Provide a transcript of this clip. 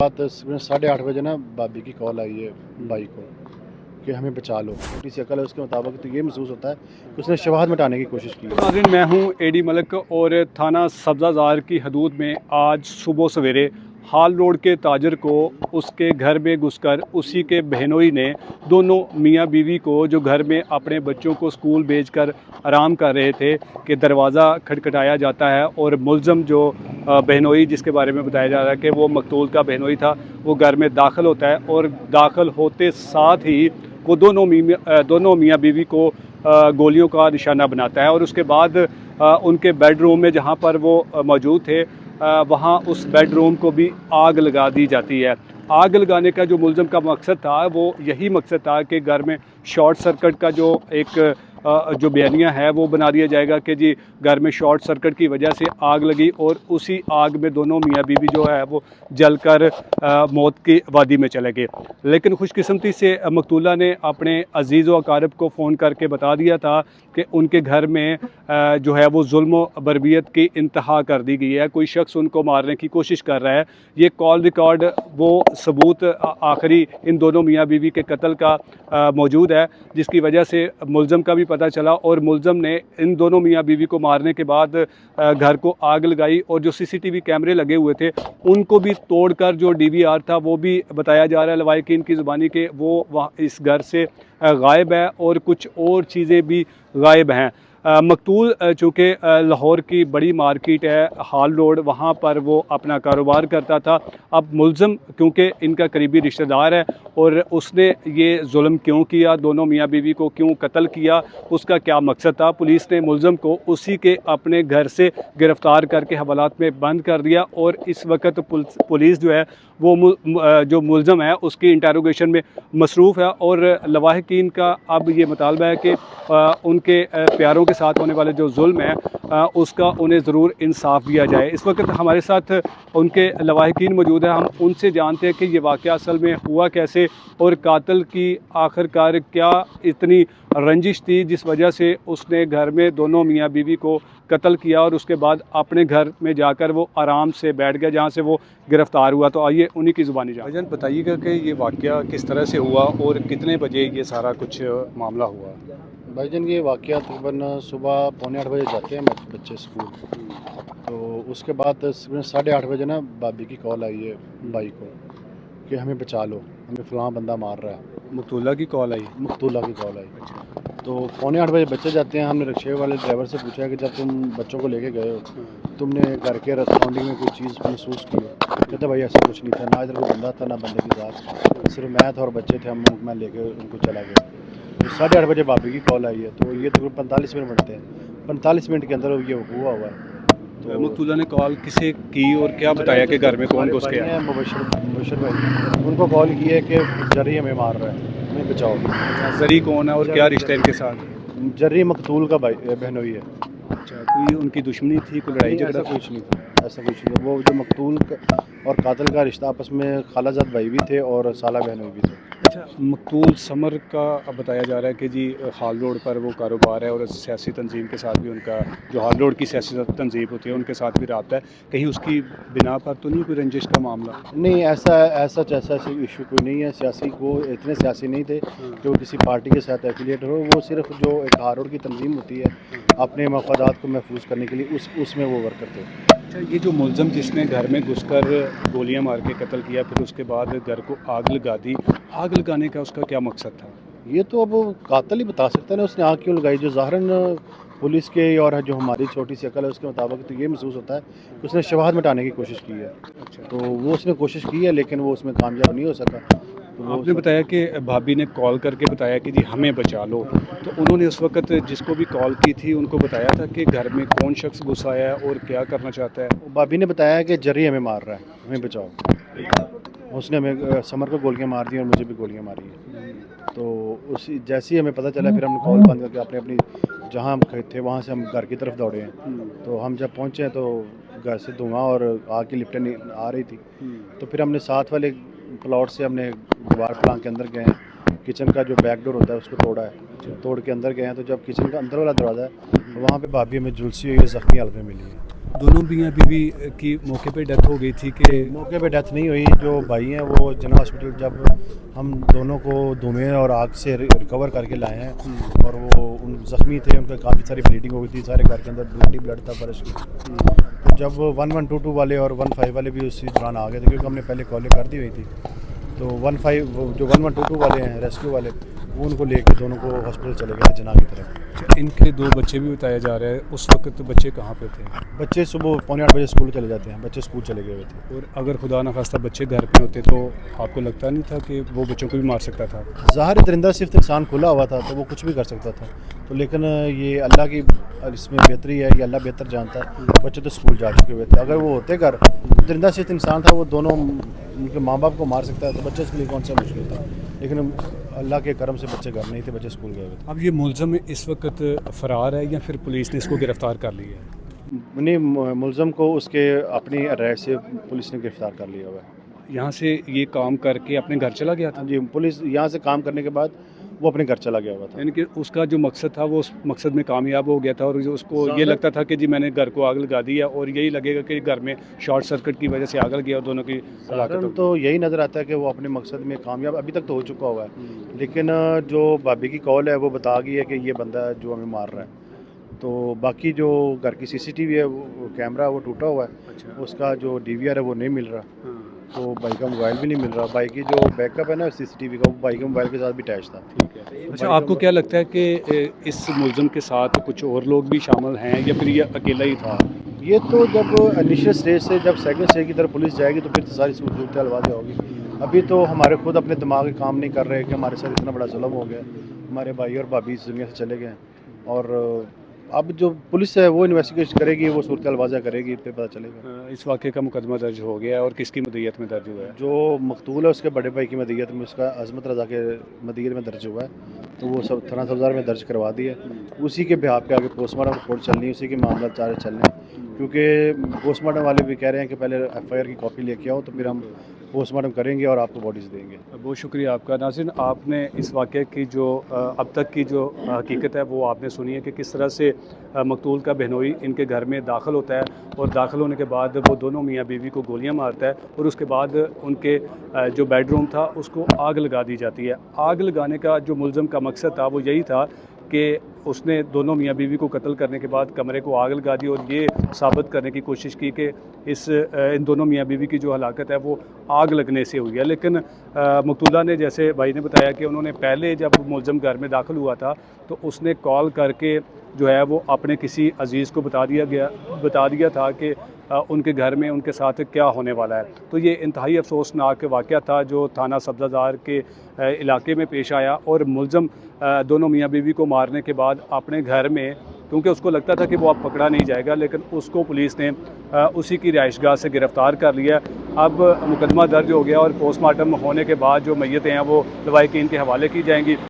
बात 8:30 बजे ना भाभी की कॉल आई है भाई को कि हमें बचा लो। छोटी सी अकल है उसके मुताबिक तो ये महसूस होता है कि उसने शवाहद मिटाने की कोशिश की है। नाज़रीन, मैं हूँ एडी मलिक और थाना सब्ज़ाज़ार की हदूद में आज सुबह सवेरे हाल रोड के ताजर को उसके घर में घुसकर उसी के बहनोई ने दोनों मियाँ बीवी को जो घर में अपने बच्चों को स्कूल भेजकर आराम कर रहे थे कि दरवाज़ा खटखटाया जाता है और मुलज़म जो बहनोई जिसके बारे में बताया जा रहा है कि वो मकतूल का बहनोई था, वो घर में दाखिल होता है और दाखिल होते साथ ही वो दोनों मियाँ बीवी को गोलियों का निशाना बनाता है और उसके बाद उनके बेडरूम में जहाँ पर वो मौजूद थे वहाँ उस बेडरूम को भी आग लगा दी जाती है। आग लगाने का जो मुलज़म का मकसद था वो यही मकसद था कि घर में शॉर्ट सर्किट का जो एक जो बयानिया है वो बना दिया जाएगा कि जी घर में शॉर्ट सर्किट की वजह से आग लगी और उसी आग में दोनों मियाँ बीवी जो है वो जलकर मौत की वादी में चले गए। लेकिन खुशकिस्मती से मकतूला ने अपने अजीज़ व अकारब को फ़ोन करके बता दिया था कि उनके घर में जो है वो जुल्म बरबियत की इंतहा कर दी गई है, कोई शख्स उनको मारने की कोशिश कर रहा है। ये कॉल रिकॉर्ड वो सबूत आखिरी इन दोनों मियाँ बीवी के कत्ल का मौजूद है, जिसकी वजह से मुलज़म का भी पता चला और मुलज़म ने इन दोनों मियाँ बीवी को मारने के बाद घर को आग लगाई और जो सीसीटीवी कैमरे लगे हुए थे उनको भी तोड़कर जो डीवीआर था वो भी बताया जा रहा है लवाहिकीन की ज़ुबानी के वो वहाँ इस घर से गायब है और कुछ और चीज़ें भी गायब हैं। मकतूल चूँकि लाहौर की बड़ी मार्केट है हाल रोड, वहाँ पर वो अपना कारोबार करता था। अब मुलज़म क्योंकि इनका करीबी रिश्तेदार है और उसने ये जुल्म क्यों किया, दोनों मियाँ बीवी को क्यों कत्ल किया, उसका क्या मकसद था, पुलिस ने मुलज़म को उसी के अपने घर से गिरफ़्तार करके हवालात में बंद कर दिया और इस वक्त पुलिस जो है वो जो मुलज़म है उसकी इंटरोगेशन में मसरूफ़ है और लवाहिकीन का अब ये मुतालबा है कि उनके प्यारों के साथ होने वाले जो जुल्म है उसका उन्हें ज़रूर इंसाफ दिया जाए। इस वक्त हमारे साथ उनके लवाहिकीन मौजूद है, हम उनसे जानते हैं कि ये वाक़या असल में हुआ कैसे और कातिल की आखिरकार क्या इतनी रंजिश थी जिस वजह से उसने घर में दोनों मियाँ बीवी को कत्ल किया और उसके बाद अपने घर में जाकर वो आराम से बैठ गया जहाँ से वो गिरफ़्तार हुआ। तो आइए उन्हीं की ज़ुबानी जान। भाईजान बताइएगा कि ये वाक़या किस तरह से हुआ और कितने बजे ये सारा कुछ मामला हुआ? भाईजान ये वाक़या तकरीबन सुबह 7:45 बजे जाते हैं बच्चे स्कूल, तो उसके बाद 8:30 बजे ना भाभी की कॉल आई है भाई को कि हमें बचा लो, हमें फ़लाँ बंदा मार रहा है। मकतूला की कॉल आई? मकतूला की कॉल आई। तो 7:45 बजे बच्चे जाते हैं। हमने रिक्शे वाले ड्राइवर से पूछा कि जब तुम बच्चों को लेके गए हो तुमने घर के सराउंडिंग में कोई चीज़ महसूस की है? कहते भाई ऐसा कुछ नहीं था, ना इधर कोई बंदा था ना बंदे की ज़ात, सिर्फ मैं था और बच्चे थे, मैं लेके उनको चला गया। तो 8:30 बजे भाभी की कॉल आई है, तो ये तकरीबन 45 मिनट बनते हैं, 45 मिनट के अंदर ये हुआ है। तो मकतूला ने कॉल किसे की और क्या बताया कि घर में कौन घुस गया? मुबशर भाई उनको कॉल की है कि जर्री हमें मार रहा है, हमें बचाओ। जरी कौन है और क्या रिश्ता है इनके साथ? जर्री मकतूल का भाई बहनोई है। अच्छा, कोई उनकी दुश्मनी थी, कोई लड़ाई झगड़ा? ऐसा कुछ नहीं था, ऐसा कुछ नहीं। वो जो मकतूल और कातिल का रिश्ता आपस में खालाजाद भाई भी थे और साला बहनोई भी थे। अच्छा, मकतूल समर का अब बताया जा रहा है कि जी हाल रोड पर वो कारोबार है और सियासी तंजीम के साथ भी उनका जो हाल रोड की सियासी तंजीम होती है उनके साथ भी रब्ता है, कहीं उसकी बिना पर तो नहीं कोई रंजिश का मामला? नहीं, ऐसा इशू कोई नहीं है। सियासी को इतने सियासी नहीं थे कि वो किसी पार्टी के साथ एफिलिएट हो। वो सिर्फ जो एक हाल रोड की तंजीम होती है अपने मफादात को महफूज करने के लिए उसमें वो वर्क करते हैं। अच्छा, ये जो मुलज़म जिसने घर में घुसकर गोलियां मार के कत्ल किया फिर उसके बाद घर को आग लगा दी, आग लगाने का उसका क्या मकसद था? ये तो अब कातिल ही बता सकता है ना उसने आग क्यों लगाई। जो ज़ाहरन पुलिस के और जो हमारी छोटी सी अकल है उसके मुताबिक तो ये महसूस होता है कि उसने शवाहद मिटाने की कोशिश की है। अच्छा, तो वो उसने कोशिश की है लेकिन वो उसमें कामयाब नहीं हो सका। तो वो आपने बताया कि भाभी ने कॉल करके बताया कि जी हमें बचा लो, तो उन्होंने उस वक्त जिसको भी कॉल की थी उनको बताया था कि घर में कौन शख्स घुस आया है और क्या करना चाहता है? भाभी ने बताया कि जर्री हमें मार रहा है, हमें बचाओ। उसने हमें समर को गोलियां मार दी और मुझे भी गोलियां मारी हैं। तो उसी जैसे ही हमें पता चला फिर हमने कॉल बंद करके अपनी जहाँ हम थे वहाँ से हम घर की तरफ दौड़े हैं। तो हम जब पहुँचे तो घर से धुआं और आग की लिपटें आ रही थी। तो फिर हमने साथ वाले प्लॉट से हमने दीवार प्लांग के अंदर गए हैं, किचन का जो बैक डोर होता है उसको तोड़ा है, तोड़ के अंदर गए हैं। तो जब किचन का अंदर वाला दरवाज़ा है तो वहाँ पे भाभी हमें झुलसी हुई ज़ख्मी हालत में मिली है। دونوں میاں بیوی کی موقع پہ ڈیتھ ہو گئی تھی کہ موقع پہ ڈیتھ نہیں ہوئی. جو بھائی ہیں وہ جنرل ہاسپٹل جب ہم دونوں کو دھوئیں اور آگ سے ریکور کر کے لائے ہیں, اور وہ ان زخمی تھے, ان کا کافی ساری بلیڈنگ ہو گئی تھی, سارے گھر کے اندر بلڈ تھا فرش کی. تو جب 1122 والے اور 15 والے بھی اسی دوران آ گئے تھے, کیونکہ ہم نے پہلے کالیں کر دی ہوئی تھی. تو 15 جو 1122 والے ہیں ریسکیو والے, وہ ان کو لے کے دونوں کو ہاسپٹل چلے گئے تھے جناح کی طرف. ان کے 2 بچے بھی بتایا جا رہا ہے, اس وقت بچے کہاں پہ تھے؟ بچے صبح 7:45 بجے اسکول چلے جاتے ہیں, بچے اسکول چلے گئے ہوئے تھے. اور اگر خدا نخواستہ بچے گھر پہ ہوتے تو آپ کو لگتا نہیں تھا کہ وہ بچوں کو بھی مار سکتا تھا؟ ظاہر ہے درندہ صرف انسان کھلا ہوا تھا تو وہ کچھ بھی کر سکتا تھا, تو لیکن یہ اللہ کی اس میں بہتری ہے, یہ اللہ بہتر جانتا ہے. بچے تو اسکول جا چکے ہوئے تھے, اگر وہ ہوتے گھر, درندہ صرف انسان تھا, وہ دونوں ان کے ماں باپ کو مار سکتا ہے, تو بچے اس کے لیے کون سا مشکل تھا. لیکن اللہ کے کرم سے بچے گھر نہیں تھے, بچے اسکول گئے ہوئے تھے. اب یہ ملزم اس وقت فرار ہے یا پھر پولیس نے اس کو گرفتار کر لیا ہے؟ نہیں, ملزم کو اس کے اپنی رائے سے پولیس نے گرفتار کر لیا ہوا ہے. یہاں سے یہ کام کر کے اپنے گھر چلا گیا تھا؟ جی, پولیس یہاں سے کام کرنے کے بعد وہ اپنے گھر چلا گیا ہوا تھا. یعنی کہ اس کا جو مقصد تھا وہ اس مقصد میں کامیاب ہو گیا تھا, اور اس کو یہ لگتا تھا کہ جی میں نے گھر کو آگ لگا دی ہے, اور یہی لگے گا کہ گھر میں شارٹ سرکٹ کی وجہ سے آگ لگی اور دونوں کی ہلاکت ہو. تو یہی نظر آتا ہے کہ وہ اپنے مقصد میں کامیاب ابھی تک تو ہو چکا ہوا ہے, لیکن جو بھابھی کی کال ہے وہ بتا گئی ہے کہ یہ بندہ ہے جو ہمیں مار رہا ہے. تو باقی جو گھر کی CCTV ہے, وہ کیمرہ وہ ٹوٹا ہوا ہے, اس کا جو DVR ہے وہ نہیں مل رہا, تو بھائی کا موبائل بھی نہیں مل رہا. بھائی کی جو بیک اپ ہے نا CCTV کا, وہ بھائی کے موبائل کے ساتھ بھی اٹیچ تھا. اچھا, آپ کو کیا لگتا ہے کہ اس ملزم کے ساتھ کچھ اور لوگ بھی شامل ہیں یا پھر یہ اکیلا ہی تھا؟ یہ تو جب انیشیل اسٹیج سے جب سیکنڈ اسٹیج کی طرف پولیس جائے گی تو پھر تو ساری صورتحال واضح ہوگی. ابھی تو ہمارے خود اپنے دماغ کام نہیں کر رہے کہ ہمارے ساتھ اتنا بڑا ظلم ہو گیا, ہمارے بھائی اور بھابھی اس دنیا سے چلے گئے. اور اب جو پولیس ہے وہ انویسٹیگیشن کرے گی, وہ صورتحال واضح کرے گی, پھر پتہ چلے گا. اس واقعے کا مقدمہ درج ہو گیا ہے اور کس کی مدعیت میں درج ہوا ہے؟ جو مقتول ہے اس کے بڑے بھائی کی مدعیت میں, اس کا عظمت رضا کے مدعیت میں درج ہوا ہے, تو وہ سب تھانہ سبزار میں درج کروا دی ہے. اسی کے بہاف پہ آگے پوسٹ مارٹم رپورٹ چلنی ہے, اسی کے معاملات سارے چلنے ہیں, کیونکہ پوسٹ مارٹم والے بھی کہہ رہے ہیں کہ پہلے FIR کی کاپی لے کے آؤ, تو پھر ہم پوسٹ مارٹم کریں گے اور آپ کو باڈیز دیں گے. بہت شکریہ آپ کا. ناظرین, آپ نے اس واقعے کی جو اب تک کی جو حقیقت ہے وہ آپ نے سنی ہے کہ کس طرح سے مقتول کا بہنوئی ان کے گھر میں داخل ہوتا ہے, اور داخل ہونے کے بعد وہ دونوں میاں بیوی کو گولیاں مارتا ہے, اور اس کے بعد ان کے جو بیڈ روم تھا اس کو آگ لگا دی جاتی ہے. آگ لگانے کا جو ملزم کا مقصد تھا وہ یہی تھا کہ اس نے دونوں میاں بیوی کو قتل کرنے کے بعد کمرے کو آگ لگا دی, اور یہ ثابت کرنے کی کوشش کی کہ ان دونوں میاں بیوی کی جو ہلاکت ہے وہ آگ لگنے سے ہوئی ہے. لیکن مقتولہ نے, جیسے بھائی نے بتایا, کہ انہوں نے پہلے جب ملزم گھر میں داخل ہوا تھا تو اس نے کال کر کے جو ہے وہ اپنے کسی عزیز کو بتا دیا تھا کہ ان کے گھر میں ان کے ساتھ کیا ہونے والا ہے. تو یہ انتہائی افسوسناک واقعہ تھا جو تھانہ سبزہ زار کے علاقے میں پیش آیا, اور ملزم دونوں میاں بیوی کو مارنے کے بعد اپنے گھر میں, کیونکہ اس کو لگتا تھا کہ وہ اب پکڑا نہیں جائے گا, لیکن اس کو پولیس نے اسی کی رہائش گاہ سے گرفتار کر لیا. اب مقدمہ درج ہو گیا اور پوسٹ مارٹم ہونے کے بعد جو میتیں ہیں وہ لواحقین کے حوالے کی جائیں گی.